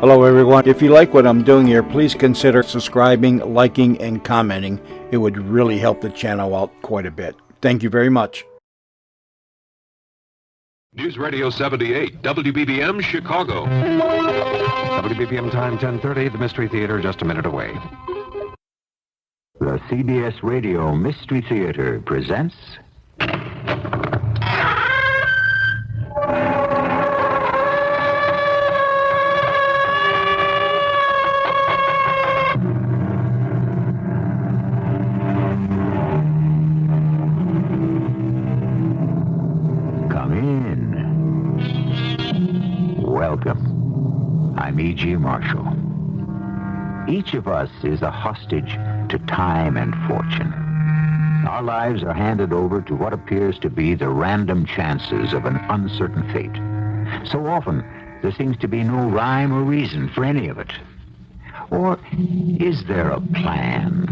Hello everyone. If you like what I'm doing here, please consider subscribing, liking, and commenting. It would really help the channel out quite a bit. Thank you very much. News Radio 78, WBBM, Chicago. WBBM time 10:30, the Mystery Theater just a minute away. The CBS Radio Mystery Theater presents... Come in. Welcome. I'm E.G. Marshall. Each of us is a hostage to time and fortune. Our lives are handed over to what appears to be the random chances of an uncertain fate. So often, there seems to be no rhyme or reason for any of it. Or is there a plan?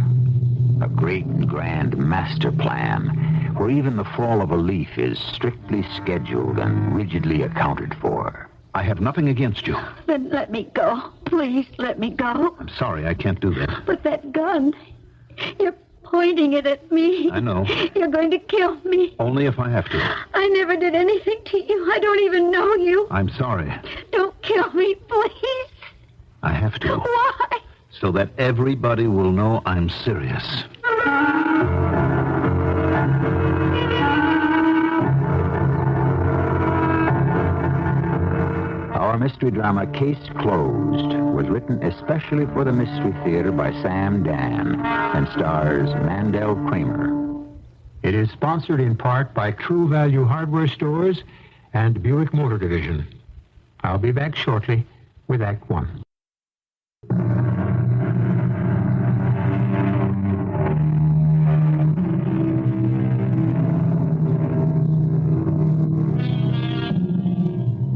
A great and grand master plan, where even the fall of a leaf is strictly scheduled and rigidly accounted for. I have nothing against you. Then let me go. Please let me go. I'm sorry, I can't do that. But that gun, you're pointing it at me. I know. You're going to kill me. Only if I have to. I never did anything to you. I don't even know you. I'm sorry. Don't kill me, please. I have to. Why? So that everybody will know I'm serious. Our mystery drama, Case Closed, was written especially for the Mystery Theater by Sam Dan and stars Mandel Kramer. It is sponsored in part by True Value Hardware Stores and Buick Motor Division. I'll be back shortly with Act One.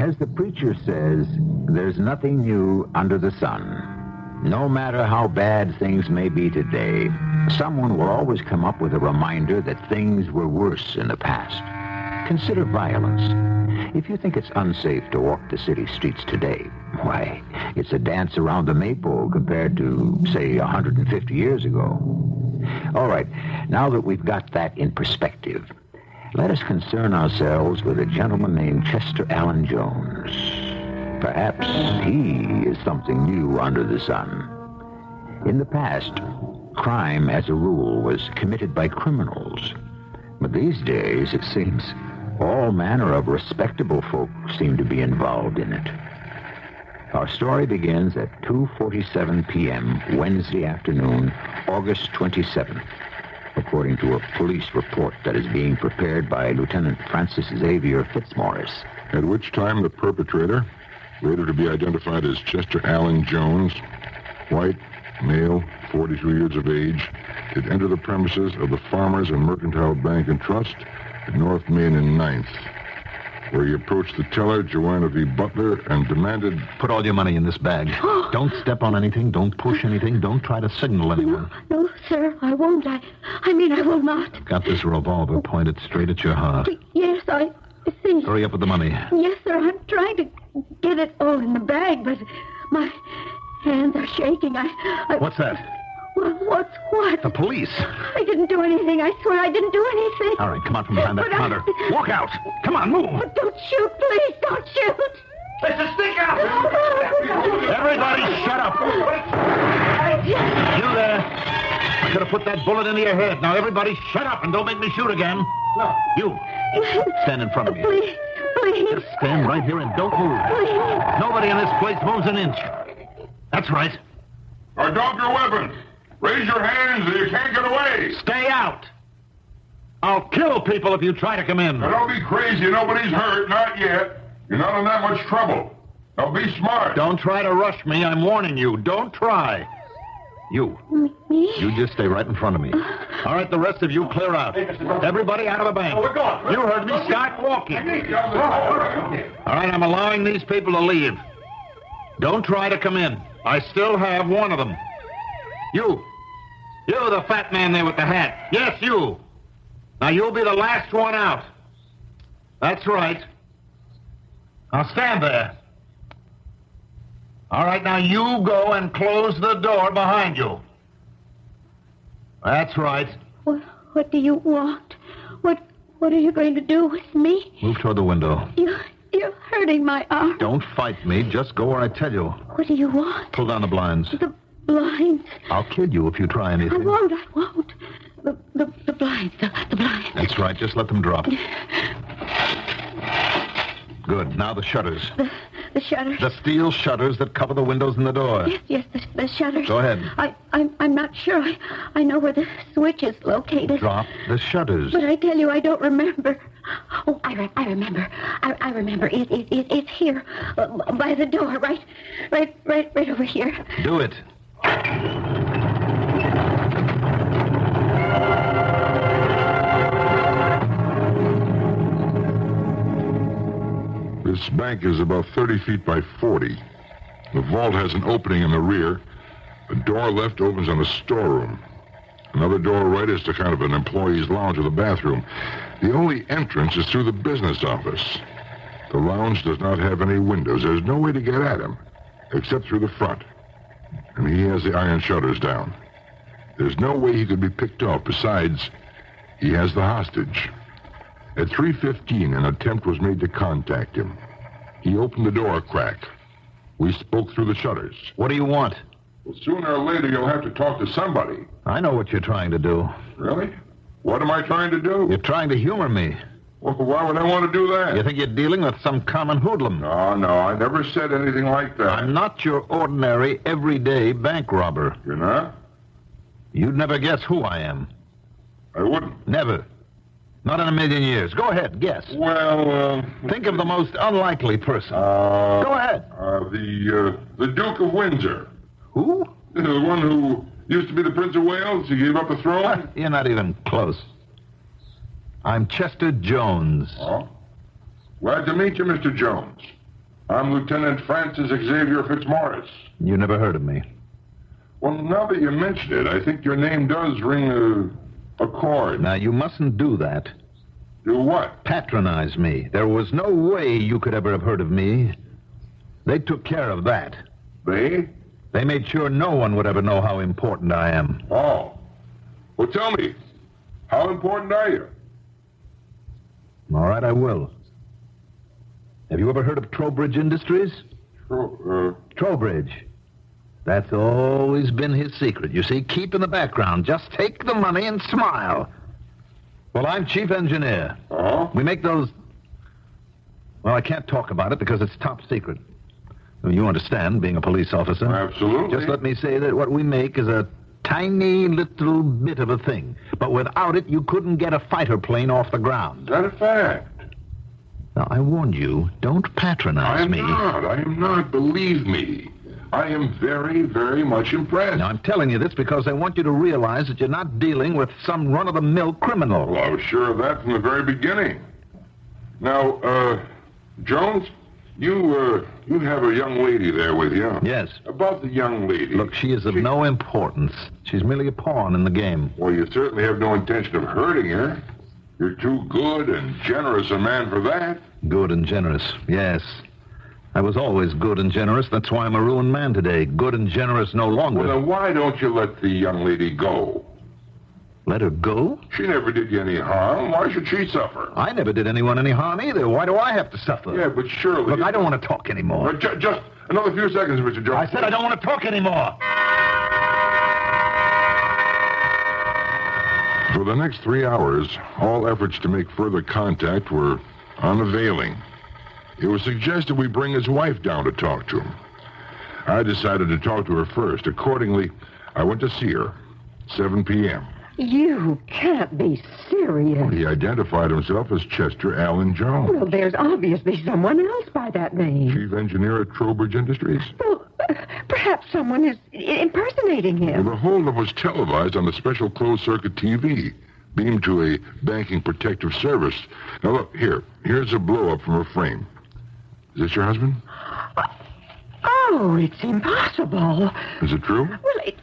As the preacher says, there's nothing new under the sun. No matter how bad things may be today, someone will always come up with a reminder that things were worse in the past. Consider violence. If you think it's unsafe to walk the city streets today, why, it's a dance around the maypole compared to, say, 150 years ago. All right, now that we've got that in perspective, let us concern ourselves with a gentleman named Chester Allen Jones. Perhaps he is something new under the sun. In the past, crime, as a rule, was committed by criminals. But these days, it seems, all manner of respectable folk seem to be involved in it. Our story begins at 2:47 p.m. Wednesday afternoon, August 27th. According to a police report that is being prepared by Lieutenant Francis Xavier Fitzmaurice. At which time the perpetrator, later to be identified as Chester Allen Jones, white, male, 43 years of age, did enter the premises of the Farmers and Mercantile Bank and Trust at North Main and 9th, where he approached the teller, Joanna V. Butler, and demanded... Put all your money in this bag. Don't step on anything. Don't push anything. Don't try to signal anyone. No, sir, I won't. I mean, I will not. Got this revolver pointed straight at your heart. Yes, I see. Hurry up with the money. Yes, sir, I'm trying to get it all in the bag, but my hands are shaking. What's that? Well, what's what? The police. I didn't do anything. I swear I didn't do anything. All right, come out from behind that But counter. Walk out. Come on, move. But don't shoot, please. Don't shoot. Let's just stick out. Everybody shut up. You there. I could have put that bullet into your head. Now, everybody shut up and don't make me shoot again. No. You. Stand in front of me. Please. Just stand right here and don't move. Please. Nobody in this place moves an inch. That's right. Now, drop your weapon. Raise your hands or you can't get away. Stay out. I'll kill people if you try to come in. Now, don't be crazy. Nobody's hurt. Not yet. You're not in that much trouble. Now, be smart. Don't try to rush me. I'm warning you. Don't try. You. Me? You just stay right in front of me. All right, the rest of you clear out. Everybody out of the bank. You heard me. Start walking. All right, I'm allowing these people to leave. Don't try to come in. I still have one of them. You, the fat man there with the hat. Yes, you. Now, you'll be the last one out. That's right. Now, stand there. All right, now you go and close the door behind you. That's right. What do you want? What are you going to do with me? Move toward the window. You're hurting my arm. Don't fight me. Just go where I tell you. What do you want? Pull down the blinds. The blinds. I'll kill you if you try anything. I won't. The blinds. The blinds. That's right. Just let them drop. Good. Now the shutters. The shutters. The steel shutters that cover the windows and the door. Yes, the shutters. Go ahead. I'm not sure. I know where the switch is located. Drop the shutters. But I tell you, I don't remember. Oh, I remember. I remember. It's here, by the door, right over here. Do it. This bank is about 30 feet by 40. The vault has an opening in the rear. A door left opens on a storeroom. Another door right is to kind of an employee's lounge or the bathroom. The only entrance is through the business office. The lounge does not have any windows. There's no way to get at him, except through the front. And he has the iron shutters down. There's no way he could be picked off. Besides, he has the hostage. At 3:15, an attempt was made to contact him. He opened the door a crack. We spoke through the shutters. What do you want? Well, sooner or later, you'll have to talk to somebody. I know what you're trying to do. Really? What am I trying to do? You're trying to humor me. Well, why would I want to do that? You think you're dealing with some common hoodlum. No, I never said anything like that. I'm not your ordinary, everyday bank robber. You're not? You'd never guess who I am. I wouldn't. Never. Not in a million years. Go ahead, guess. Well, Think of the most unlikely person. Go ahead. The Duke of Windsor. Who? The one who used to be the Prince of Wales. He gave up the throne. You're not even close. I'm Chester Jones. Oh? Glad to meet you, Mr. Jones. I'm Lieutenant Francis Xavier Fitzmaurice. You never heard of me. Well, now that you mention it, I think your name does ring a chord. Now, you mustn't do that. Do what? Patronize me. There was no way you could ever have heard of me. They took care of that. They? They made sure no one would ever know how important I am. Oh. Well, tell me, how important are you? All right, I will. Have you ever heard of Trowbridge Industries? Trowbridge. That's always been his secret. You see, keep in the background. Just take the money and smile. Well, I'm chief engineer. Oh? We make those... Well, I can't talk about it because it's top secret. You understand, being a police officer. Absolutely. Just let me say that what we make is a tiny little bit of a thing. But without it, you couldn't get a fighter plane off the ground. Is that a fact? Now, I warned you, don't patronize me. I am not, believe me. I am very, very much impressed. Now, I'm telling you this because I want you to realize that you're not dealing with some run-of-the-mill criminal. Well, I was sure of that from the very beginning. Now, Jones, you have a young lady there with you. Yes. About the young lady. Look, she is of no importance. She's merely a pawn in the game. Well, you certainly have no intention of hurting her. You're too good and generous a man for that. Good and generous, yes. I was always good and generous. That's why I'm a ruined man today. Good and generous no longer. Well, then why don't you let the young lady go? Let her go? She never did you any harm. Why should she suffer? I never did anyone any harm either. Why do I have to suffer? Yeah, but surely... Look, I don't want to talk anymore. Just another few seconds, Mr. Jones. I said I don't want to talk anymore. For the next 3 hours, all efforts to make further contact were unavailing. It was suggested we bring his wife down to talk to him. I decided to talk to her first. Accordingly, I went to see her, 7 p.m. You can't be serious. He identified himself as Chester Allen Jones. Well, there's obviously someone else by that name. Chief engineer at Trowbridge Industries. Well, perhaps someone is impersonating him. Well, the holdup was televised on the special closed-circuit TV, beamed to a banking protective service. Now, look, here's a blow-up from her frame. Is this your husband? Oh, it's impossible. Is it true? Well,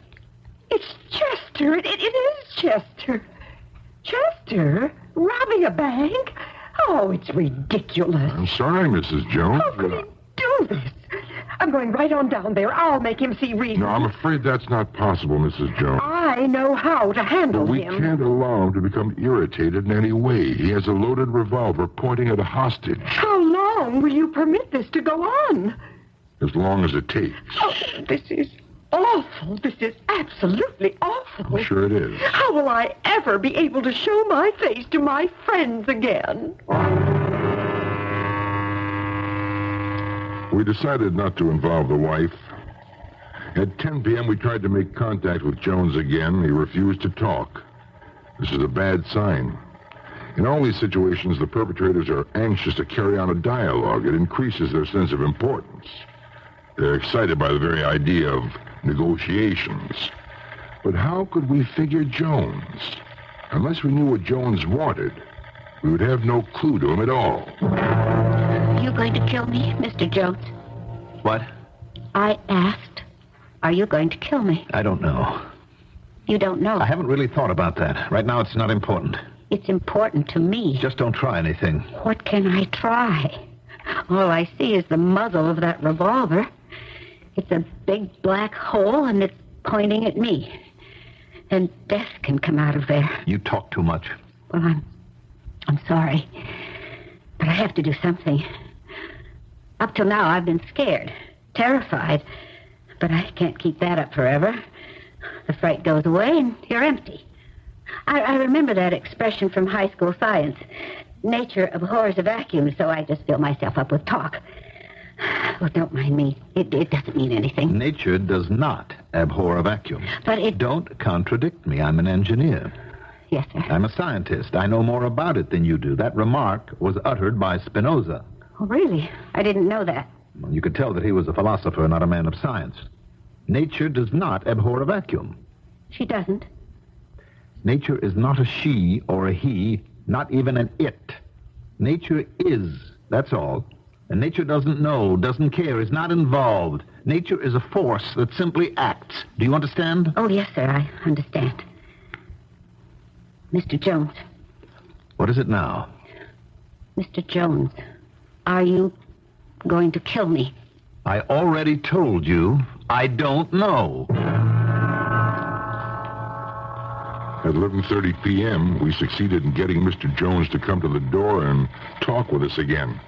it's Chester. It is Chester. Chester? Robbing a bank? Oh, it's ridiculous. I'm sorry, Mrs. Jones. How could he do this? I'm going right on down there. I'll make him see reason. No, I'm afraid that's not possible, Mrs. Jones. I know how to handle But we him. can't allow him to become irritated in any way. He has a loaded revolver pointing at a hostage. How long will you permit this to go on? As long as it takes. Oh, this is awful. This is absolutely awful. I'm sure it is. How will I ever be able to show my face to my friends again? We decided not to involve the wife. At 10 p.m., we tried to make contact with Jones again. He refused to talk. This is a bad sign. In all these situations, the perpetrators are anxious to carry on a dialogue. It increases their sense of importance. They're excited by the very idea of negotiations. But how could we figure Jones? Unless we knew what Jones wanted, we would have no clue to him at all. Are you going to kill me, Mr. Jones? What? I asked, are you going to kill me? I don't know. You don't know. I haven't really thought about that. Right now, it's not important. It's important to me. Just don't try anything. What can I try? All I see is the muzzle of that revolver. It's a big black hole, and it's pointing at me. And death can come out of there. You talk too much. Well, I'm sorry. But I have to do something. Up till now, I've been scared, terrified. But I can't keep that up forever. The fright goes away, and you're empty. I remember that expression from high school science. Nature abhors a vacuum, so I just fill myself up with talk. Well, don't mind me. It doesn't mean anything. Nature does not abhor a vacuum. But it... Don't contradict me. I'm an engineer. Yes, sir. I'm a scientist. I know more about it than you do. That remark was uttered by Spinoza. Oh, really? I didn't know that. Well, you could tell that he was a philosopher, not a man of science. Nature does not abhor a vacuum. She doesn't. Nature is not a she or a he, not even an it. Nature is, that's all. And nature doesn't know, doesn't care, is not involved. Nature is a force that simply acts. Do you understand? Oh, yes, sir, I understand. Mr. Jones. What is it now? Mr. Jones, are you going to kill me? I already told you I don't know. At 11:30 p.m., we succeeded in getting Mr. Jones to come to the door and talk with us again.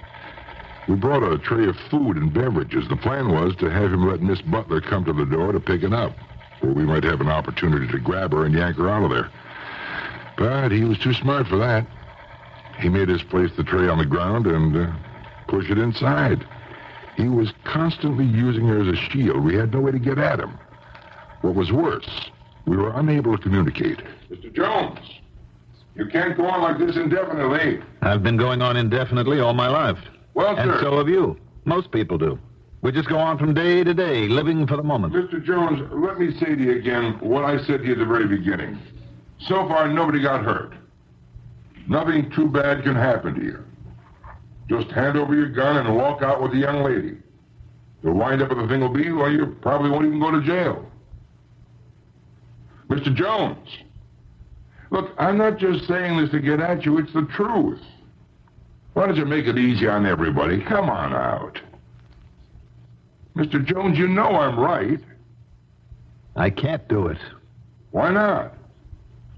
We brought a tray of food and beverages. The plan was to have him let Miss Butler come to the door to pick it up, where we might have an opportunity to grab her and yank her out of there. But he was too smart for that. He made us place the tray on the ground and push it inside. He was constantly using her as a shield. We had no way to get at him. What was worse, we were unable to communicate. Mr. Jones, you can't go on like this indefinitely. I've been going on indefinitely all my life. Well, and sir. so have you. Most people do. We just go on from day to day, living for the moment. Mr. Jones, let me say to you again what I said to you at the very beginning. So far, nobody got hurt. Nothing too bad can happen to you. Just hand over your gun and walk out with the young lady. The wind-up of the thing will be, well, you probably won't even go to jail. Mr. Jones, look, I'm not just saying this to get at you, it's the truth. Why don't you make it easy on everybody? Come on out. Mr. Jones, you know I'm right. I can't do it. Why not?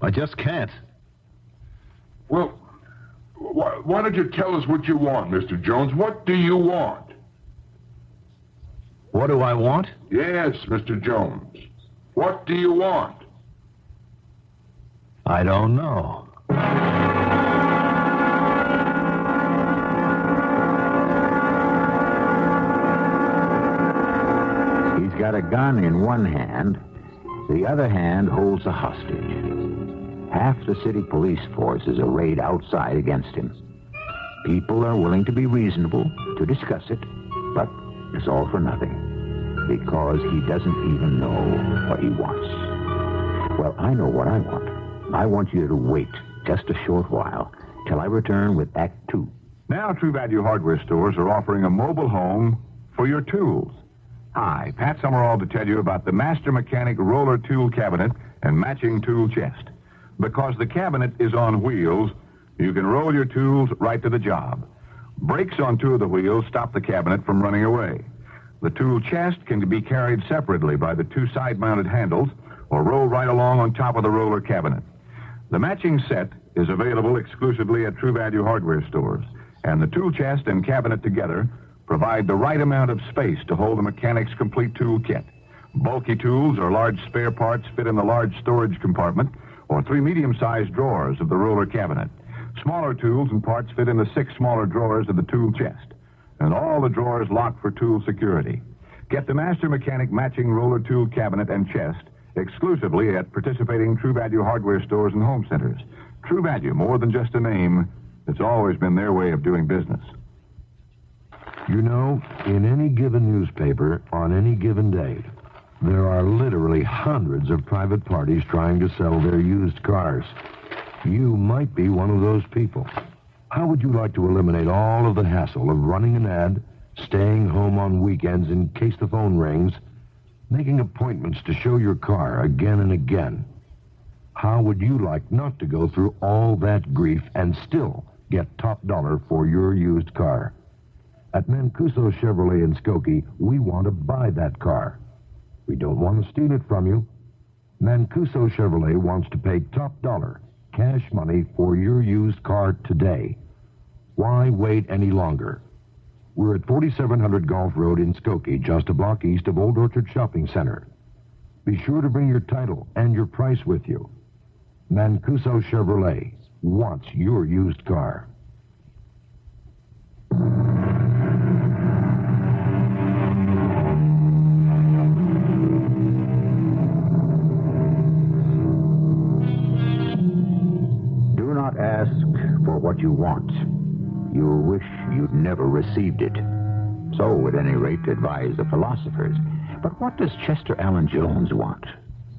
I just can't. Well, why don't you tell us what you want, Mr. Jones? What do you want? What do I want? Yes, Mr. Jones. What do you want? I don't know. He's got a gun in one hand. The other hand holds a hostage. Half the city police force is arrayed outside against him. People are willing to be reasonable, to discuss it, but it's all for nothing, because he doesn't even know what he wants. Well, I know what I want. I want you to wait just a short while till I return with Act 2. Now, True Value hardware stores are offering a mobile home for your tools. Hi, Pat Summerall to tell you about the Master Mechanic Roller Tool Cabinet and matching tool chest. Because the cabinet is on wheels, you can roll your tools right to the job. Brakes on two of the wheels stop the cabinet from running away. The tool chest can be carried separately by the two side-mounted handles or rolled right along on top of the roller cabinet. The matching set is available exclusively at True Value hardware stores, and the tool chest and cabinet together provide the right amount of space to hold a mechanic's complete tool kit. Bulky tools or large spare parts fit in the large storage compartment or 3 medium-sized drawers of the roller cabinet. Smaller tools and parts fit in the 6 smaller drawers of the tool chest, and all the drawers locked for tool security. Get the Master Mechanic matching roller tool cabinet and chest exclusively at participating True Value hardware stores and home centers. True Value, more than just a name, it's always been their way of doing business. You know, in any given newspaper, on any given day, there are literally hundreds of private parties trying to sell their used cars. You might be one of those people. How would you like to eliminate all of the hassle of running an ad, staying home on weekends in case the phone rings, making appointments to show your car again and again? How would you like not to go through all that grief and still get top dollar for your used car? At Mancuso Chevrolet in Skokie, we want to buy that car. We don't want to steal it from you. Mancuso Chevrolet wants to pay top dollar, cash money for your used car today. Why wait any longer? We're at 4700 Golf Road in Skokie, just a block east of Old Orchard Shopping Center. Be sure to bring your title and your price with you. Mancuso Chevrolet wants your used car. Do not ask for what you want. You'll wish you'd never received it. So, at any rate, advise the philosophers. But what does Chester Allen Jones want?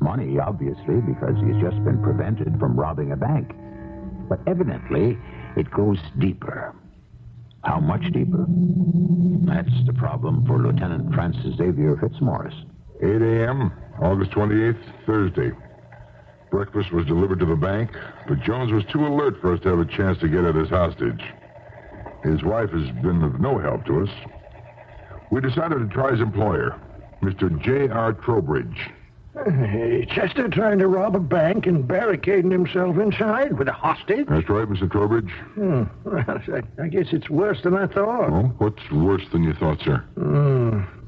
Money, obviously, because he's just been prevented from robbing a bank. But evidently, it goes deeper. How much deeper? That's the problem for Lieutenant Francis Xavier Fitzmaurice. 8 a.m., August 28th, Thursday. Breakfast was delivered to the bank, but Jones was too alert for us to have a chance to get at his hostage. His wife has been of no help to us. We decided to try his employer, Mr. J.R. Trowbridge. Chester trying to rob a bank and barricading himself inside with a hostage? That's right, Mr. Trowbridge. Well, I guess it's worse than I thought. Oh, what's worse than you thought, sir?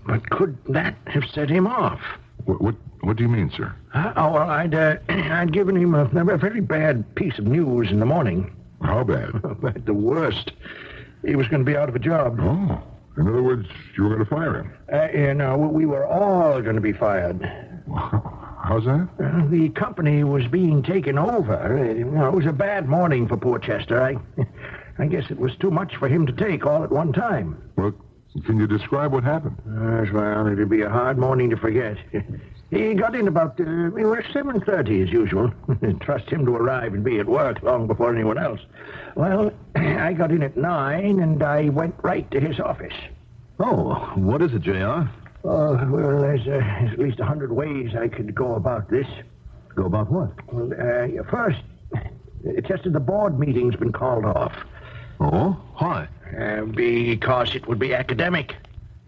But could that have set him off? What do you mean, sir? Well, I'd given him a very bad piece of news in the morning. How bad? The worst. He was going to be out of a job. Oh, in other words, you were going to fire him? We were all going to be fired. How's that? The company was being taken over. It was a bad morning for poor Chester. I guess it was too much for him to take all at one time. Well, can you describe what happened? Well, it'd be a hard morning to forget. He got in about 7:30 as usual. Trust him to arrive and be at work long before anyone else. Well, I got in at 9, and I went right to his office. Oh, what is it, J.R.? Well, there's at least 100 ways I could go about this. Go about what? Well, first, Chester, the board meeting's been called off. Oh? Why? Because it would be academic.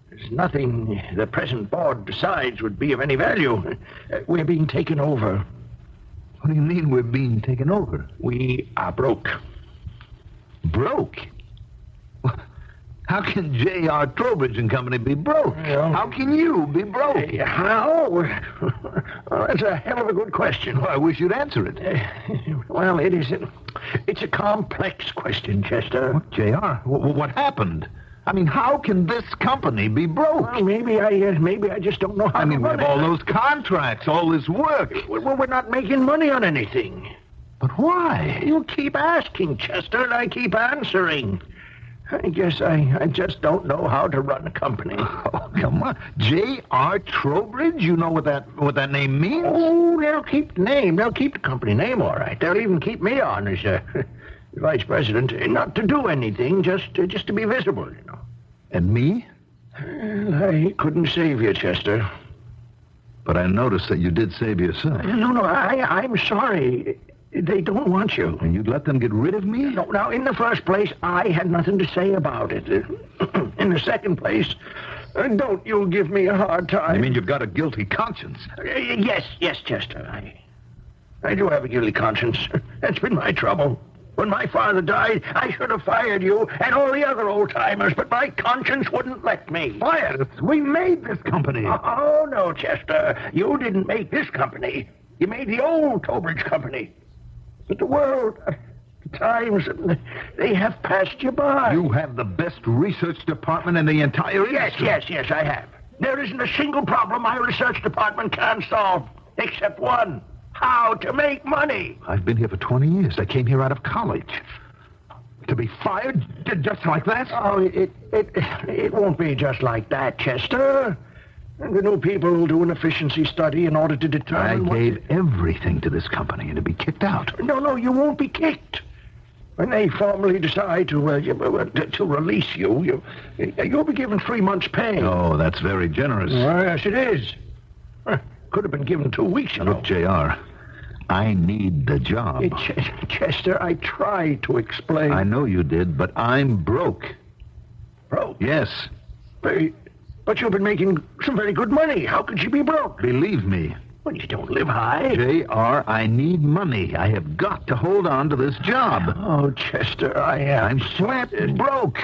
There's nothing the present board decides would be of any value. We're being taken over. What do you mean we're being taken over? We are broke. Broke? How can J.R. Trowbridge and Company be broke? Well, how can you be broke? How? Well, that's a hell of a good question. Well, I wish you'd answer it. Well, it's a complex question, Chester. What, J.R.? What happened? I mean, how can this company be broke? Well, maybe I just don't know how to we run have all it. those contracts, all this work. Well, we're not making money on anything. But why? You keep asking, Chester, and I keep answering. I guess I just don't know how to run a company. Oh, come on. J.R. Trowbridge? You know what that name means? Oh, they'll keep the name. They'll keep the company name, all right. They'll even keep me on as vice president. Not to do anything, just to be visible, you know. And me? Well, I couldn't save you, Chester. But I noticed that you did save yourself. No, I'm sorry. They don't want you. And you'd let them get rid of me? No, now, in the first place, I had nothing to say about it. In the second place, Don't you give me a hard time. You mean you've got a guilty conscience? Yes, Chester. I do have a guilty conscience. That's been my trouble. When my father died, I should have fired you and all the other old-timers, but my conscience wouldn't let me. Fired us? We made this company. Oh, no, Chester. You didn't make this company. You made the old Trowbridge Company. But the world, the times, they have passed you by. You have the best research department in the entire industry. Yes, I have. There isn't a single problem my research department can't solve, except one. How to make money. I've been here for 20 years. I came here out of college. To be fired just like that? Oh, it won't be just like that, Chester. The new people will do an efficiency study in order to determine I gave everything to this company and to be kicked out. No, you won't be kicked. When they formally decide to release you, you'll be given 3 months' pay. Oh, that's very generous. Yes, it is. Could have been given 2 weeks ago. Look, J.R., I need the job. Chester, I tried to explain. I know you did, but I'm broke. Broke? Yes. But you've been making some very good money. How could you be broke? Believe me. Well, you don't live high. J.R., I need money. I have got to hold on to this job. Oh, Chester, I'm flat broke.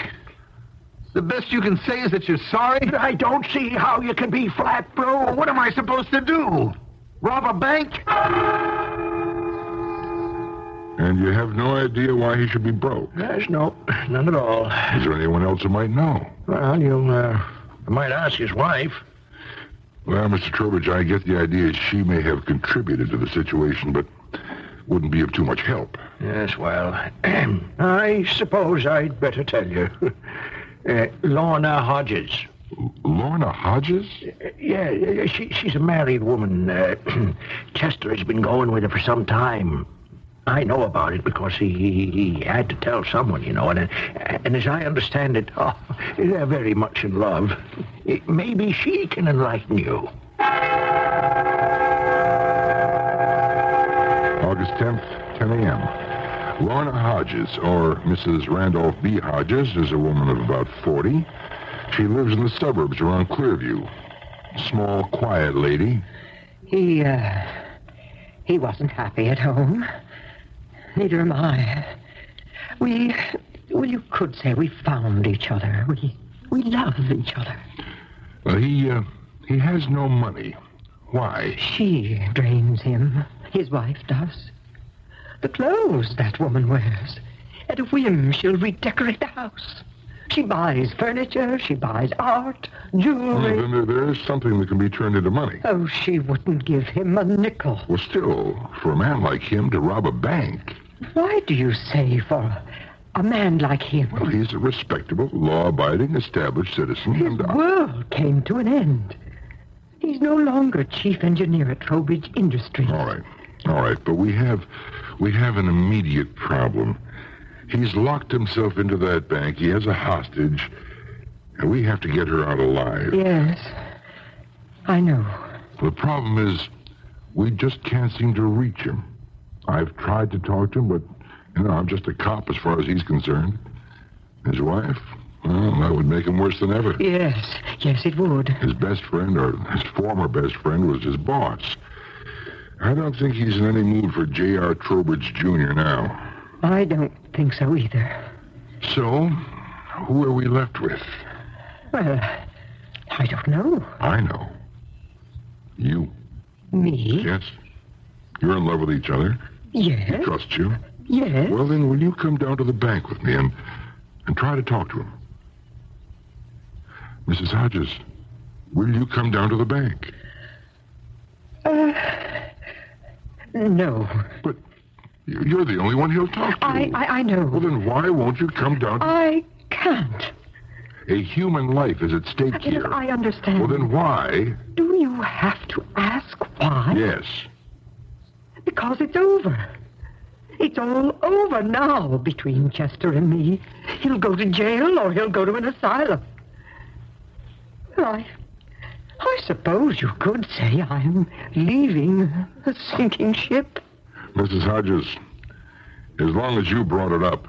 The best you can say is that you're sorry? I don't see how you can be flat broke. Well, what am I supposed to do? Rob a bank? And you have no idea why he should be broke? Yes, no, none at all. Is there anyone else who might know? Well, you might ask his wife. Well, Mr. Trowbridge, I get the idea she may have contributed to the situation, but wouldn't be of too much help. Yes, well, I suppose I'd better tell you. Lorna Hodges. Lorna Hodges? Yeah, she's a married woman. Chester has been going with her for some time. I know about it because he had to tell someone, and as I understand it, they're very much in love. Maybe she can enlighten you. August 10th, 10 a.m. Lorna Hodges, or Mrs. Randolph B. Hodges, is a woman of about 40. She lives in the suburbs around Clearview. Small, quiet lady. He wasn't happy at home. Neither am I. You could say we found each other. We love each other. Well, he has no money. Why? She drains him. His wife does. The clothes that woman wears. At a whim, she'll redecorate the house. She buys furniture, she buys art, jewelry. Well, then there is something that can be turned into money. Oh, she wouldn't give him a nickel. Well, still, for a man like him to rob a bank... Why do you say for a man like him? Well, he's a respectable, law-abiding, established citizen. His world came to an end. He's no longer chief engineer at Trowbridge Industries. All right, but we have an immediate problem. He's locked himself into that bank. He has a hostage, and we have to get her out alive. Yes, I know. The problem is, we just can't seem to reach him. I've tried to talk to him, but, I'm just a cop as far as he's concerned. His wife? Well, that would make him worse than ever. Yes, it would. His best friend, or his former best friend, was his boss. I don't think he's in any mood for J.R. Trowbridge Jr. now. I don't think so either. So, who are we left with? Well, I don't know. I know. You. Me? Yes. You're in love with each other. Yes. He trusts you. Yes. Well, then, will you come down to the bank with me and try to talk to him? Mrs. Hodges, will you come down to the bank? No. But you're the only one he'll talk to. I know. Well, then why won't you come down to... I can't. A human life is at stake here. I understand. Well, then why... Do you have to ask why? Yes. Because it's over. It's all over now between Chester and me. He'll go to jail or he'll go to an asylum. I suppose you could say I'm leaving a sinking ship. Mrs. Hodges, as long as you brought it up,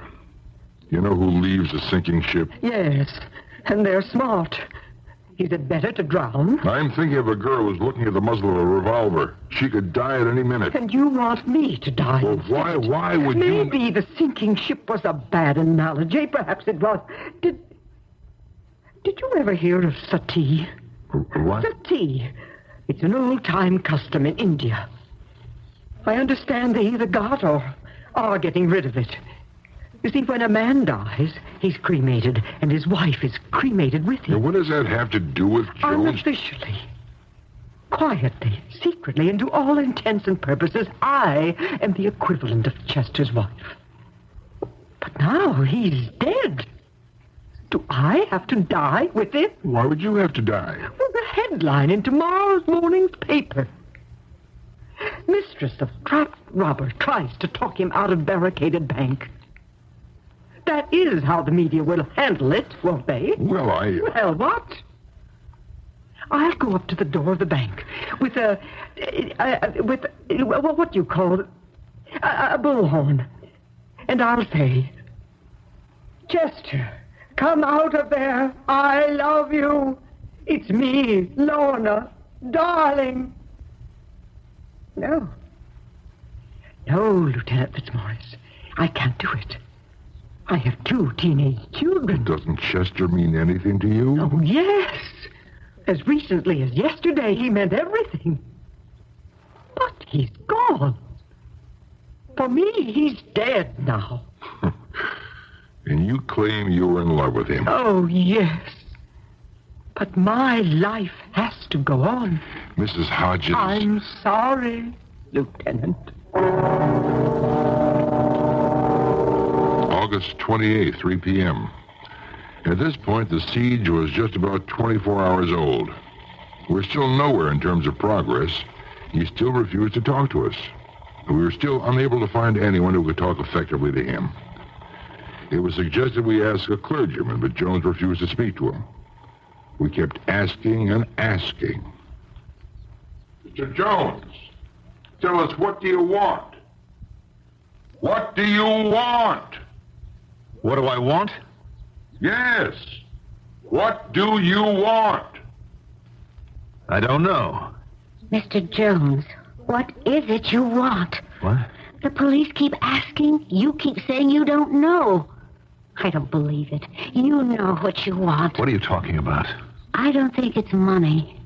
you know who leaves a sinking ship? Yes, and they're smart. Is it better to drown? I'm thinking of a girl who's looking at the muzzle of a revolver. She could die at any minute. And you want me to die Well, instead? why would you... Maybe the sinking ship was a bad analogy. Perhaps it was. Did you ever hear of sati? What? Sati. It's an old-time custom in India. I understand they either got or are getting rid of it. You see, when a man dies, he's cremated, and his wife is cremated with him. Now, what does that have to do with Jones? Unofficially. Quietly, secretly, and to all intents and purposes, I am the equivalent of Chester's wife. But now he's dead. Do I have to die with him? Why would you have to die? Well, the headline in tomorrow's morning's paper. Mistress of trapped robber tries to talk him out of barricaded bank. That is how the media will handle it, won't they? Well, Well, what? I'll go up to the door of the bank with what do you call it? A bullhorn. And I'll say, Chester, come out of there. I love you. It's me, Lorna, darling. No, Lieutenant Fitzmaurice. I can't do it. I have 2 teenage children. Doesn't Chester mean anything to you? Oh, yes. As recently as yesterday, he meant everything. But he's gone. For me, he's dead now. And you claim you were in love with him. Oh, yes. But my life has to go on. Mrs. Hodges... I'm sorry, Lieutenant. August 28th, 3 p.m. At this point, the siege was just about 24 hours old. We're still nowhere in terms of progress. He still refused to talk to us. We were still unable to find anyone who could talk effectively to him. It was suggested we ask a clergyman, but Jones refused to speak to him. We kept asking and asking. Mr. Jones, tell us, what do you want? What do you want? What do I want? Yes. What do you want? I don't know. Mr. Jones, what is it you want? What? The police keep asking. You keep saying you don't know. I don't believe it. You know what you want. What are you talking about? I don't think it's money.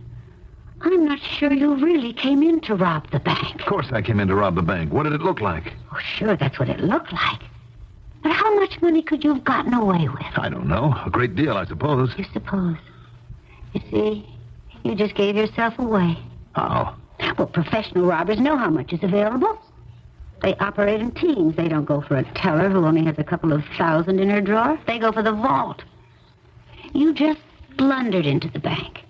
I'm not sure you really came in to rob the bank. Of course I came in to rob the bank. What did it look like? Oh, sure, that's what it looked like. But how much money could you have gotten away with? I don't know. A great deal, I suppose. You suppose. You see, you just gave yourself away. How? Well, professional robbers know how much is available. They operate in teams. They don't go for a teller who only has a couple of thousand in her drawer. They go for the vault. You just blundered into the bank.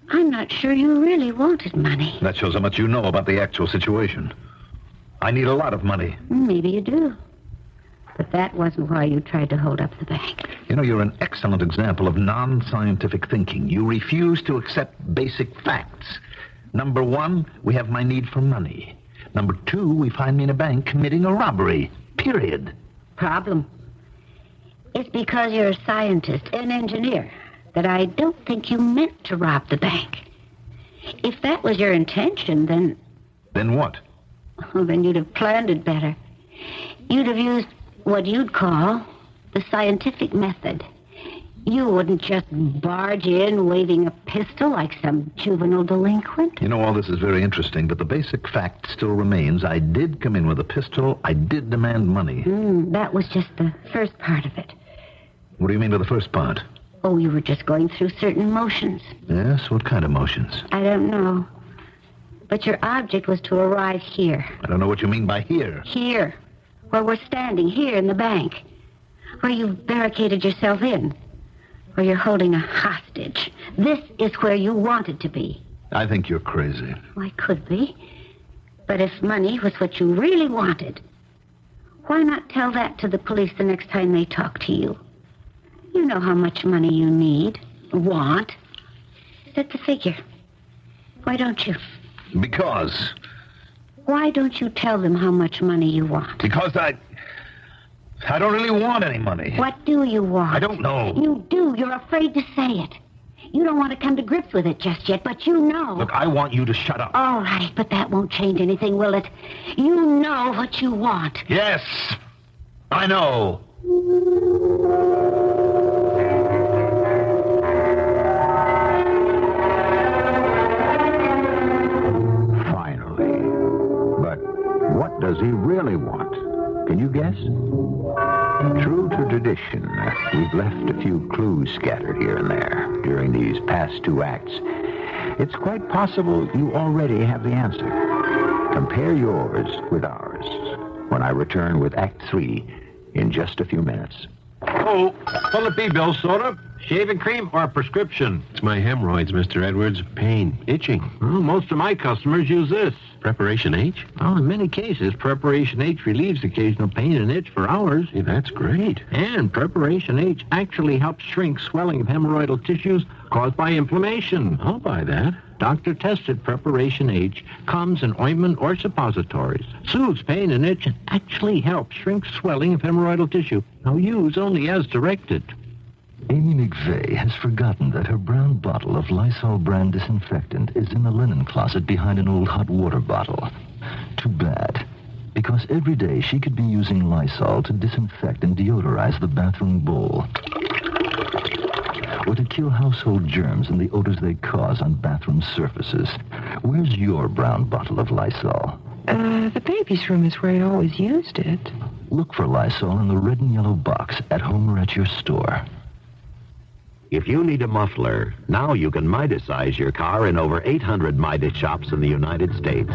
I'm not sure you really wanted money. That shows how much you know about the actual situation. I need a lot of money. Maybe you do. But that wasn't why you tried to hold up the bank. You know, you're an excellent example of non-scientific thinking. You refuse to accept basic facts. Number 1, we have my need for money. Number 2, we find me in a bank committing a robbery. Period. Problem. It's because you're a scientist, an engineer, that I don't think you meant to rob the bank. If that was your intention, then... Then what? Well, then you'd have planned it better. You'd have used what you'd call the scientific method. You wouldn't just barge in waving a pistol like some juvenile delinquent. You know, all this is very interesting, but the basic fact still remains. I did come in with a pistol. I did demand money. That was just the first part of it. What do you mean by the first part? Oh, you were just going through certain motions. Yes? What kind of motions? I don't know. But your object was to arrive here. I don't know what you mean by here. Here. Where we're standing, here in the bank. Where you've barricaded yourself in. Where you're holding a hostage. This is where you wanted to be. I think you're crazy. Well, I could be. But if money was what you really wanted, why not tell that to the police the next time they talk to you? You know how much money you need, want. Set the figure. Why don't you? Because. Why don't you tell them how much money you want? Because I don't really want any money. What do you want? I don't know. You do. You're afraid to say it. You don't want to come to grips with it just yet, but you know. Look, I want you to shut up. All right, but that won't change anything, will it? You know what you want. Yes, I know. Finally. But what does he really want? Can you guess? True to tradition, we've left a few clues scattered here and there during these past two acts. It's quite possible you already have the answer. Compare yours with ours when I return with Act 3 in just a few minutes. Oh, what'll it be, Bill? Soda, shaving cream, or a prescription? It's my hemorrhoids, Mr. Edwards. Pain, itching. Well, most of my customers use this. Preparation H? Well, in many cases, Preparation H relieves occasional pain and itch for hours. Yeah, that's great. And Preparation H actually helps shrink swelling of hemorrhoidal tissues caused by inflammation. I'll buy that. Doctor-tested Preparation H comes in ointment or suppositories, soothes pain and itch, and actually helps shrink swelling of hemorrhoidal tissue. Now use only as directed. Amy McVeigh has forgotten that her brown bottle of Lysol brand disinfectant is in the linen closet behind an old hot water bottle. Too bad, because every day she could be using Lysol to disinfect and deodorize the bathroom bowl, or to kill household germs and the odors they cause on bathroom surfaces. Where's your brown bottle of Lysol? The baby's room is where I always used it. Look for Lysol in the red and yellow box at home or at your store. If you need a muffler, now you can Midasize your car in over 800 Midas shops in the United States.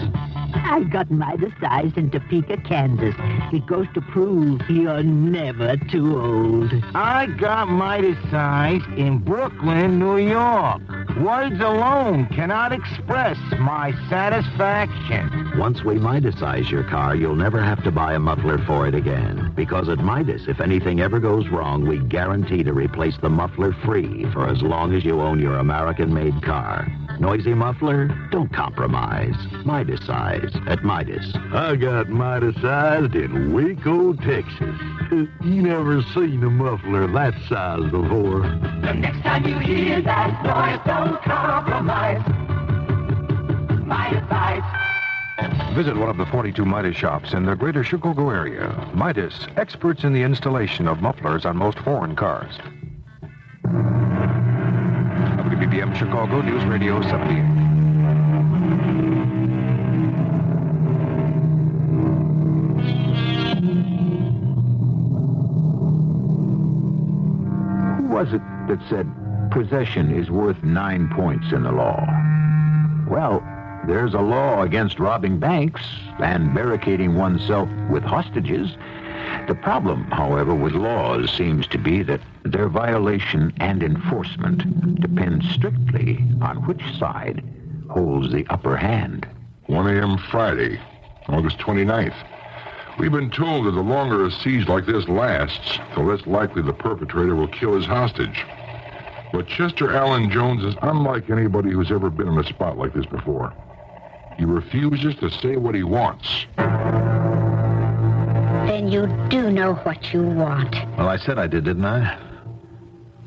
I got Midasized in Topeka, Kansas. It goes to prove you're never too old. I got Midasized in Brooklyn, New York. Words alone cannot express my satisfaction. Once we Midasize your car, you'll never have to buy a muffler for it again. Because at Midas, if anything ever goes wrong, we guarantee to replace the muffler free for as long as you own your American-made car. Noisy muffler? Don't compromise. Midasize at Midas. I got Midasized in Waco, Texas. You never seen a muffler that size before. The next time you hear that noise, don't compromise. Midasize. Visit one of the 42 Midas shops in the greater Chicago area. Midas, experts in the installation of mufflers on most foreign cars. WBBM Chicago News Radio 78. Who was it that said possession is worth 9 points in the law? Well, there's a law against robbing banks and barricading oneself with hostages. The problem, however, with laws seems to be that their violation and enforcement depend strictly on which side holds the upper hand. 1 a.m. Friday, August 29th. We've been told that the longer a siege like this lasts, the less likely the perpetrator will kill his hostage. But Chester Allen Jones is unlike anybody who's ever been in a spot like this before. He refuses to say what he wants. Then you do know what you want. Well, I said I did, didn't I?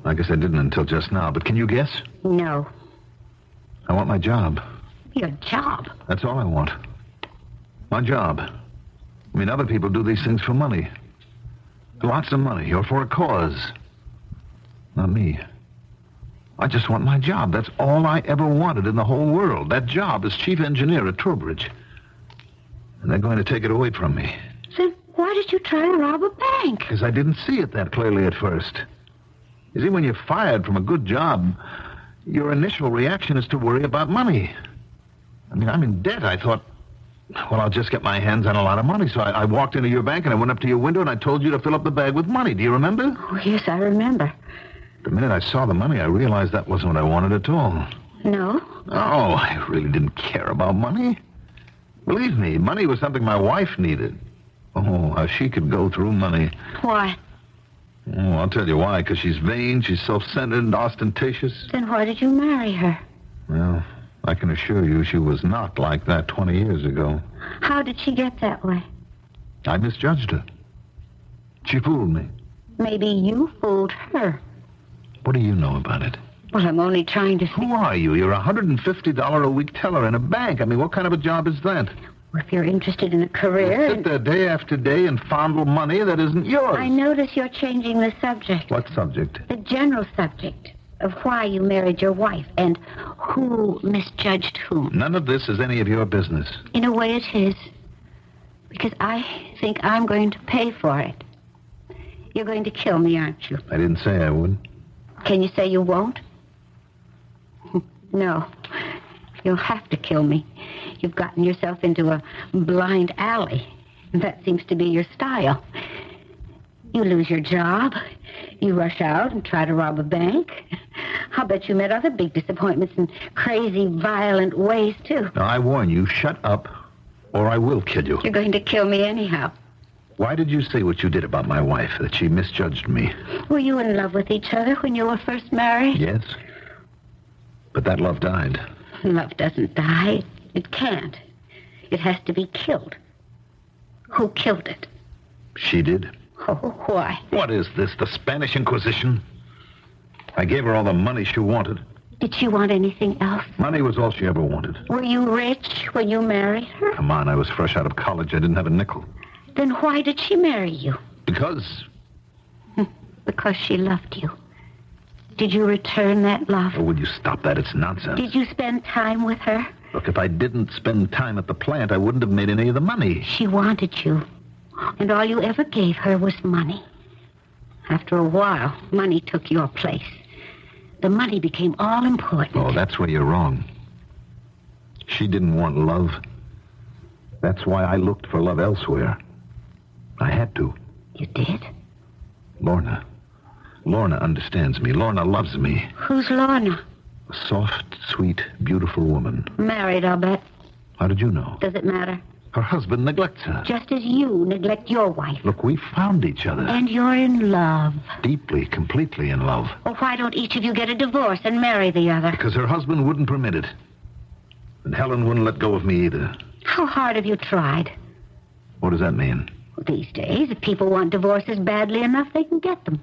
I guess I didn't until just now, but can you guess? No. I want my job. Your job? That's all I want. My job. I mean, other people do these things for money. Lots of money, or for a cause. Not me. I just want my job. That's all I ever wanted in the whole world. That job as chief engineer at Trowbridge. And they're going to take it away from me. Then why did you try to rob a bank? Because I didn't see it that clearly at first. You see, when you're fired from a good job, your initial reaction is to worry about money. I mean, I'm in debt. I thought, well, I'll just get my hands on a lot of money. So I walked into your bank and I went up to your window and I told you to fill up the bag with money. Do you remember? Oh, yes, I remember. The minute I saw the money, I realized that wasn't what I wanted at all. No? Oh, I really didn't care about money. Believe me, money was something my wife needed. Oh, how she could go through money. Why? Oh, I'll tell you why. Because she's vain, she's self-centered and ostentatious. Then why did you marry her? Well, I can assure you she was not like that 20 years ago. How did she get that way? I misjudged her. She fooled me. Maybe you fooled her. What do you know about it? Well, I'm only trying to... Who are you? You're a $150 a week teller in a bank. I mean, what kind of a job is that? If you're interested in a career... You sit there day after day and fondle money that isn't yours. I notice you're changing the subject. What subject? The general subject of why you married your wife and who misjudged whom. None of this is any of your business. In a way, it is. Because I think I'm going to pay for it. You're going to kill me, aren't you? I didn't say I would. Can you say you won't? No. You'll have to kill me. You've gotten yourself into a blind alley. That seems to be your style. You lose your job. You rush out and try to rob a bank. I'll bet you met other big disappointments in crazy, violent ways, too. Now, I warn you, shut up, or I will kill you. You're going to kill me anyhow. Why did you say what you did about my wife, that she misjudged me? Were you in love with each other when you were first married? Yes. But that love died. Love doesn't die. It can't. It has to be killed. Who killed it? She did. Oh, why? What is this, the Spanish Inquisition? I gave her all the money she wanted. Did she want anything else? Money was all she ever wanted. Were you rich when you married her? Come on, I was fresh out of college. I didn't have a nickel. Then why did she marry you? Because... Because she loved you. Did you return that love? Oh, would you stop that? It's nonsense. Did you spend time with her? Look, if I didn't spend time at the plant, I wouldn't have made any of the money. She wanted you. And all you ever gave her was money. After a while, money took your place. The money became all important. Oh, that's where you're wrong. She didn't want love. That's why I looked for love elsewhere. I had to. You did? Lorna. Lorna understands me. Lorna loves me. Who's Lorna? A soft, sweet, beautiful woman. Married, I'll bet. How did you know? Does it matter? Her husband neglects her. Just as you neglect your wife. Look, we found each other. And you're in love. Deeply, completely in love. Well, why don't each of you get a divorce and marry the other? Because her husband wouldn't permit it. And Helen wouldn't let go of me either. How hard have you tried? What does that mean? These days, if people want divorces badly enough, they can get them.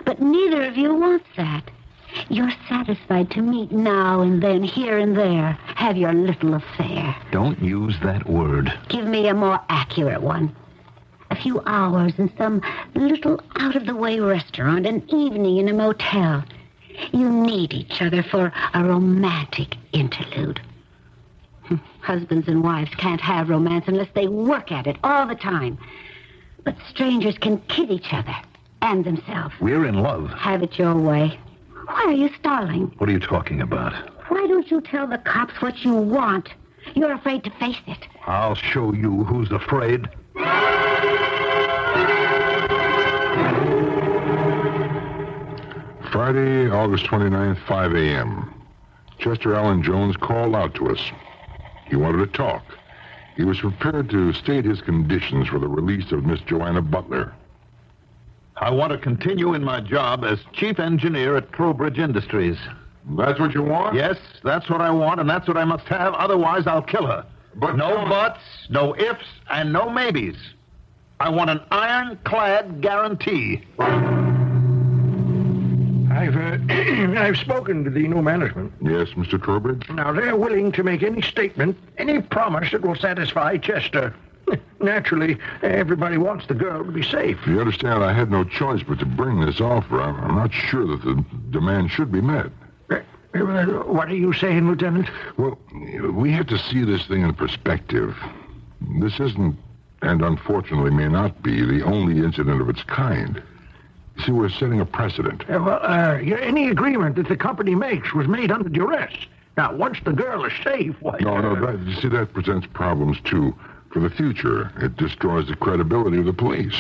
But neither of you wants that. You're satisfied to meet now and then, here and there, have your little affair. Don't use that word. Give me a more accurate one. A few hours in some little out-of-the-way restaurant, an evening in a motel. You need each other for a romantic interlude. Husbands and wives can't have romance unless they work at it all the time. But strangers can kid each other and themselves. We're in love. Have it your way. Why are you stalling? What are you talking about? Why don't you tell the cops what you want? You're afraid to face it. I'll show you who's afraid. Friday, August 29th, 5 a.m. Chester Allen Jones called out to us. He wanted to talk. He was prepared to state his conditions for the release of Miss Joanna Butler. I want to continue in my job as chief engineer at Trowbridge Industries. That's what you want? Yes, that's what I want, and that's what I must have. Otherwise, I'll kill her. But no buts, no ifs, and no maybes. I want an ironclad guarantee. I've spoken to the new management. Yes, Mr. Trowbridge? Now, they're willing to make any statement, any promise that will satisfy Chester. Naturally, everybody wants the girl to be safe. You understand, I had no choice but to bring this offer. I'm not sure that the demand should be met. What are you saying, Lieutenant? Well, we have to see this thing in perspective. This isn't, and unfortunately may not be, the only incident of its kind. See, we're setting a precedent. Any agreement that the company makes was made under duress. Now, once the girl is safe, why... No, that presents problems, too. For the future, it destroys the credibility of the police.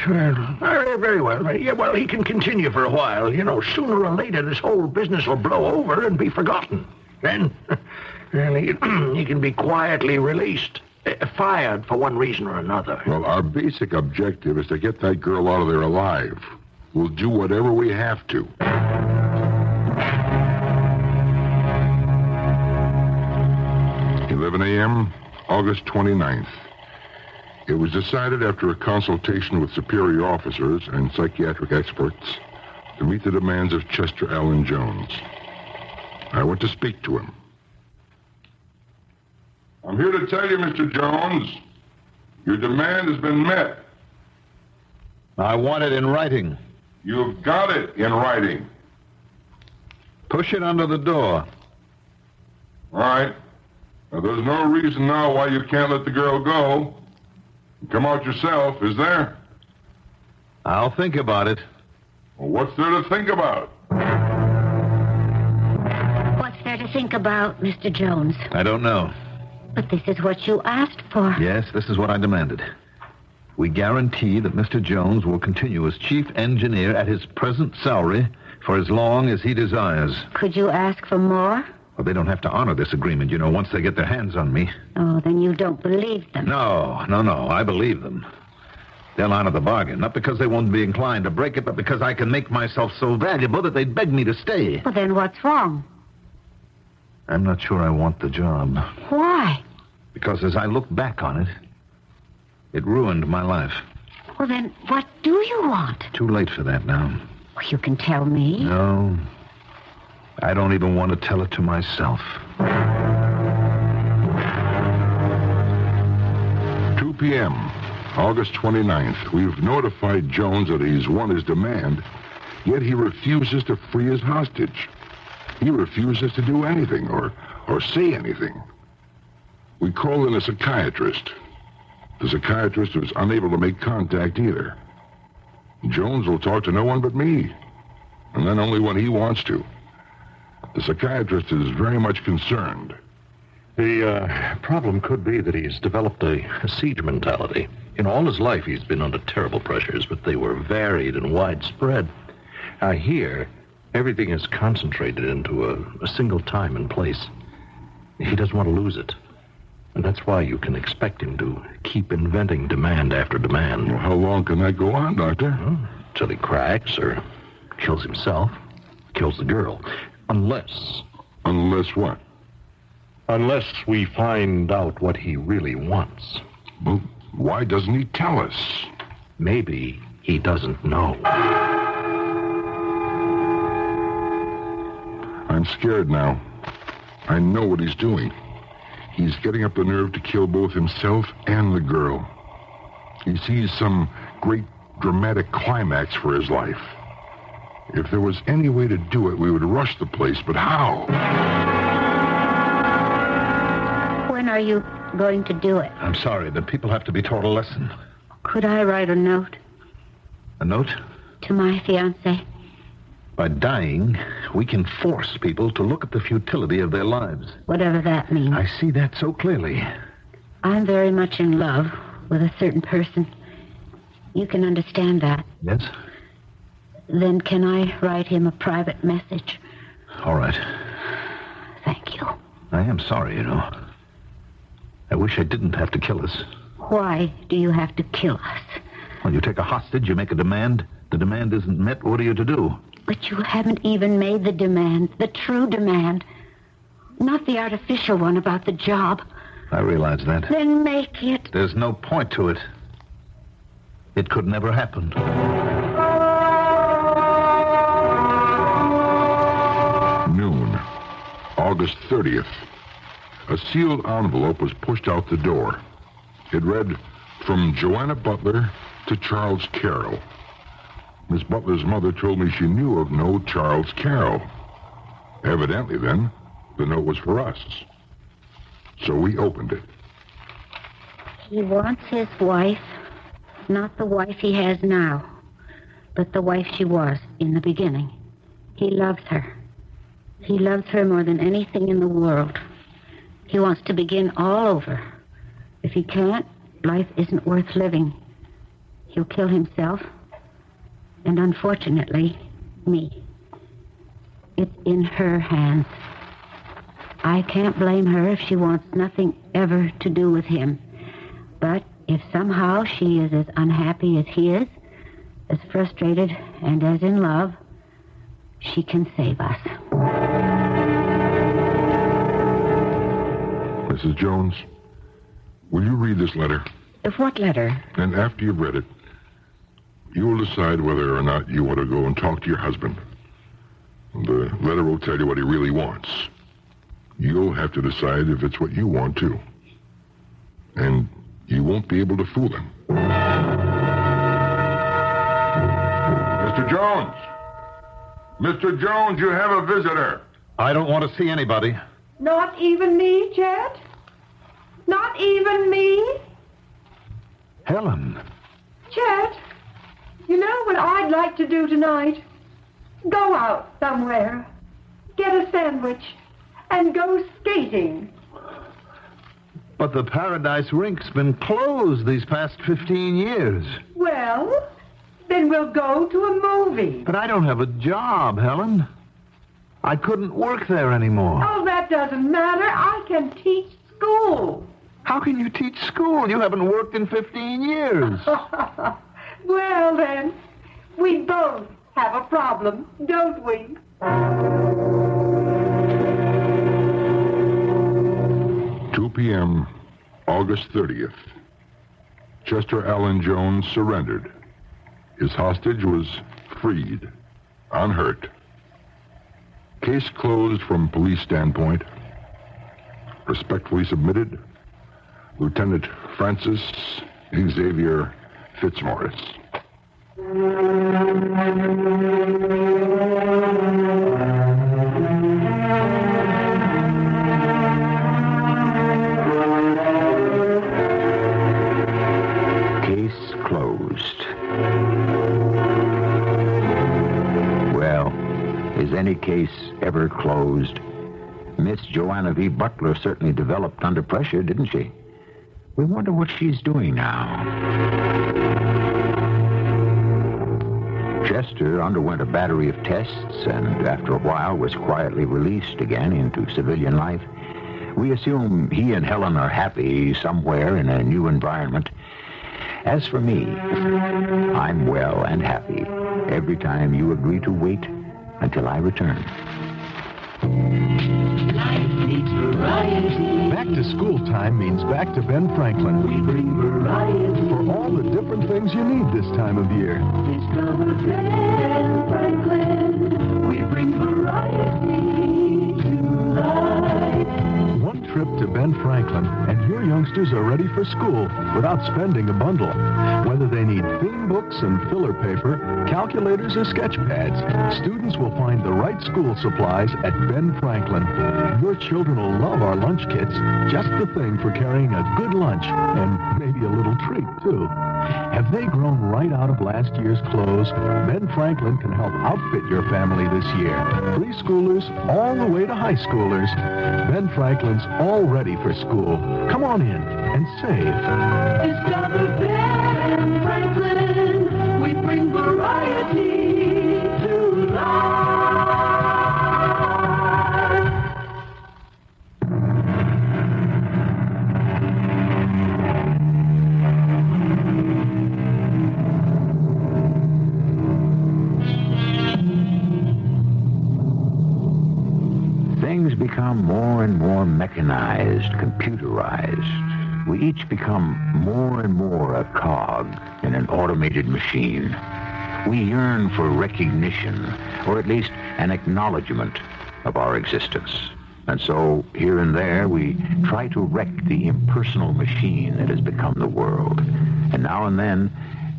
Very well. Yeah, well, he can continue for a while. You know, sooner or later, this whole business will blow over and be forgotten. Then, he can be quietly released. Fired for one reason or another. Well, our basic objective is to get that girl out of there alive. We'll do whatever we have to. – 11 a.m., August 29th. It was decided after a consultation with superior officers and psychiatric experts to meet the demands of Chester Allen Jones. I want to speak to him. I'm here to tell you, Mr. Jones, your demand has been met. I want it in writing. You've got it in writing. Push it under the door. All right. Now, there's no reason now why you can't let the girl go. Come out yourself, is there? I'll think about it. Well, what's there to think about? What's there to think about, Mr. Jones? I don't know. But this is what you asked for. Yes, this is what I demanded. We guarantee that Mr. Jones will continue as chief engineer at his present salary for as long as he desires. Could you ask for more? Well, they don't have to honor this agreement, once they get their hands on me. Oh, then you don't believe them. No. I believe them. They'll honor the bargain, not because they won't be inclined to break it, but because I can make myself so valuable that they'd beg me to stay. Well, then what's wrong? I'm not sure I want the job. Why? Because as I look back on it, it ruined my life. Well, then what do you want? Too late for that now. Well, you can tell me. No. I don't even want to tell it to myself. 2 p.m., August 29th. We've notified Jones that he's won his demand, yet he refuses to free his hostage. He refuses to do anything or say anything. We call in a psychiatrist. The psychiatrist is unable to make contact either. Jones will talk to no one but me, and then only when he wants to. The psychiatrist is very much concerned. The problem could be that he's developed a siege mentality. All his life he's been under terrible pressures, but they were varied and widespread. Here, everything is concentrated into a single time and place. He doesn't want to lose it. And that's why you can expect him to keep inventing demand after demand. Well, how long can that go on, Doctor? Till he cracks or kills himself, kills the girl. Unless... Unless what? Unless we find out what he really wants. Well, why doesn't he tell us? Maybe he doesn't know. I'm scared now. I know what he's doing. He's getting up the nerve to kill both himself and the girl. He sees some great dramatic climax for his life. If there was any way to do it, we would rush the place, but how? When are you going to do it? I'm sorry, but people have to be taught a lesson. Could I write a note? A note? To my fiancé. By dying, we can force people to look at the futility of their lives. Whatever that means. I see that so clearly. I'm very much in love with a certain person. You can understand that. Yes? Then can I write him a private message? All right. Thank you. I am sorry, I wish I didn't have to kill us. Why do you have to kill us? Well, you take a hostage, you make a demand. The demand isn't met, what are you to do? But you haven't even made the demand, the true demand. Not the artificial one about the job. I realize that. Then make it. There's no point to it. It could never happen. Noon, August 30th. A sealed envelope was pushed out the door. It read, "From Joanna Butler to Charles Carroll." Miss Butler's mother told me she knew of no Charles Carroll. Evidently, then, the note was for us. So we opened it. He wants his wife, not the wife he has now, but the wife she was in the beginning. He loves her. He loves her more than anything in the world. He wants to begin all over. If he can't, life isn't worth living. He'll kill himself. And unfortunately, me. It's in her hands. I can't blame her if she wants nothing ever to do with him. But if somehow she is as unhappy as he is, as frustrated and as in love, she can save us. Mrs. Jones, will you read this letter? What letter? And after you've read it, you will decide whether or not you want to go and talk to your husband. The letter will tell you what he really wants. You'll have to decide if it's what you want, too. And you won't be able to fool him. Mr. Jones! Mr. Jones, you have a visitor. I don't want to see anybody. Not even me, Chet? Not even me? Helen. Chet, you know what I'd like to do tonight? Go out somewhere, get a sandwich, and go skating. But the Paradise Rink's been closed these past 15 years. Well, then we'll go to a movie. But I don't have a job, Helen. I couldn't work there anymore. Oh, that doesn't matter. I can teach school. How can you teach school? You haven't worked in 15 years. Well, then, we both have a problem, don't we? 2 p.m., August 30th. Chester Allen Jones surrendered. His hostage was freed, unhurt. Case closed from police standpoint. Respectfully submitted, Lieutenant Francis Xavier Fitzmaurice. Case closed. Well, is any case ever closed? Miss Joanna V. Butler certainly developed under pressure, didn't she? We wonder what she's doing now. Chester underwent a battery of tests and after a while was quietly released again into civilian life. We assume he and Helen are happy somewhere in a new environment. As for me, I'm well and happy every time you agree to wait until I return. Back to school time means back to Ben Franklin. We bring variety for all the different things you need this time of year. Discover Ben Franklin. We bring variety to life. One trip to Ben Franklin, and your youngsters are ready for school without spending a bundle. Whether they need theme books and filler paper, calculators, or sketch pads, students will find the right school supplies at Ben Franklin. Your children will love our lunch kits, just the thing for carrying a good lunch and maybe a little treat, too. Have they grown right out of last year's clothes? Ben Franklin can help outfit your family this year. Preschoolers all the way to high schoolers. Ben Franklin's all ready for school. Come on in and save. Discover Ben Franklin. We bring variety to life. Things become more and more mechanized, computerized. We each become more and more a cog in an automated machine. We yearn for recognition, or at least an acknowledgement of our existence. And so, here and there, we try to wreck the impersonal machine that has become the world. And now and then,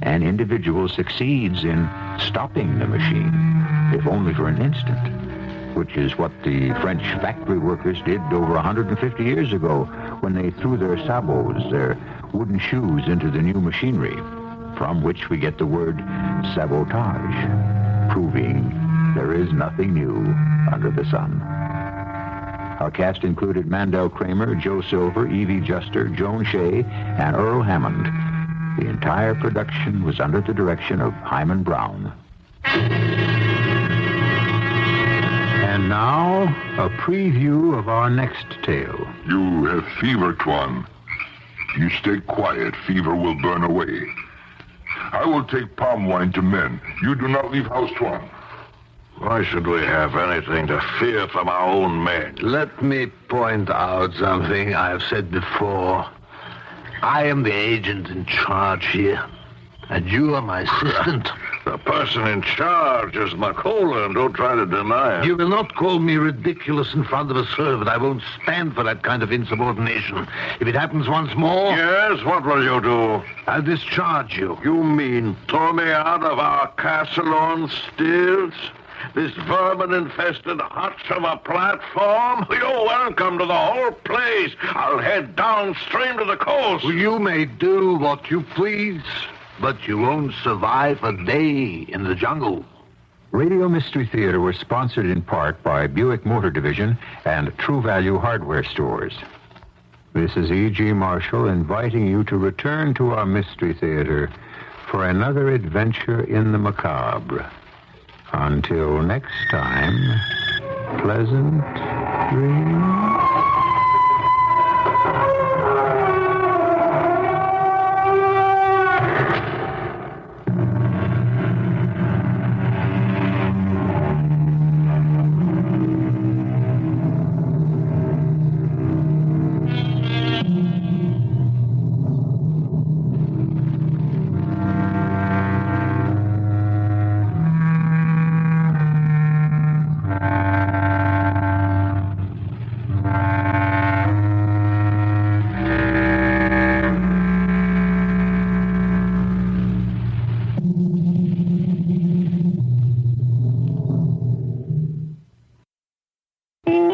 an individual succeeds in stopping the machine, if only for an instant. Which is what the French factory workers did over 150 years ago when they threw their sabots, their wooden shoes, into the new machinery, from which we get the word sabotage, proving there is nothing new under the sun. Our cast included Mandel Kramer, Joe Silver, Evie Juster, Joan Shay, and Earl Hammond. The entire production was under the direction of Hyman Brown. And now, a preview of our next tale. You have fever, Tuan. You stay quiet. Fever will burn away. I will take palm wine to men. You do not leave house, Tuan. Why should we have anything to fear from our own men? Let me point out something I have said before. I am the agent in charge here, and you are my assistant. The person in charge is Macola, and don't try to deny it. You will not call me ridiculous in front of a servant. I won't stand for that kind of insubordination. If it happens once more... Yes, what will you do? I'll discharge you. You mean throw me out of our castle on stilts? This vermin-infested hutch of a platform? You're welcome to the whole place. I'll head downstream to the coast. Well, you may do what you please, but you won't survive a day in the jungle. Radio Mystery Theater was sponsored in part by Buick Motor Division and True Value Hardware Stores. This is E.G. Marshall inviting you to return to our Mystery Theater for another adventure in the macabre. Until next time, pleasant dreams.